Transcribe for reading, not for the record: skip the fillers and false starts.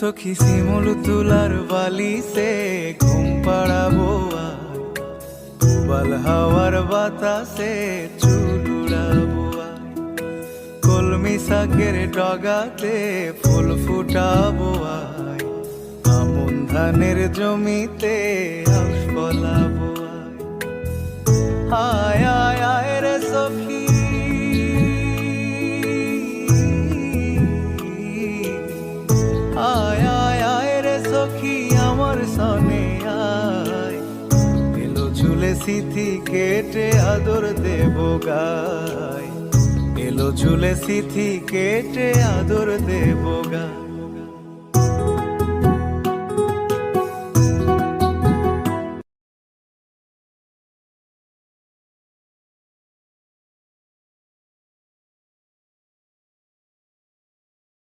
সখী শিমুল তুলার বালিতে ঘুম পাড়াবো আয়, বাল হাওয়ার বাতাসে চুল উড়াবো আয়, কলমি শাকের ডগাতে ফুল ফুটাবো আয়, আমন ধানের জমিতে আউশ ফলাবো আয়। আয় আয় আয় রে সখী, আয় আয় আয় রে সখী আমার সনে আয়, এলো ঝুলে সিথি কেটে আদর দেব গায়, এলো ঝুলে সিথি কেটে আদর দেব গায়।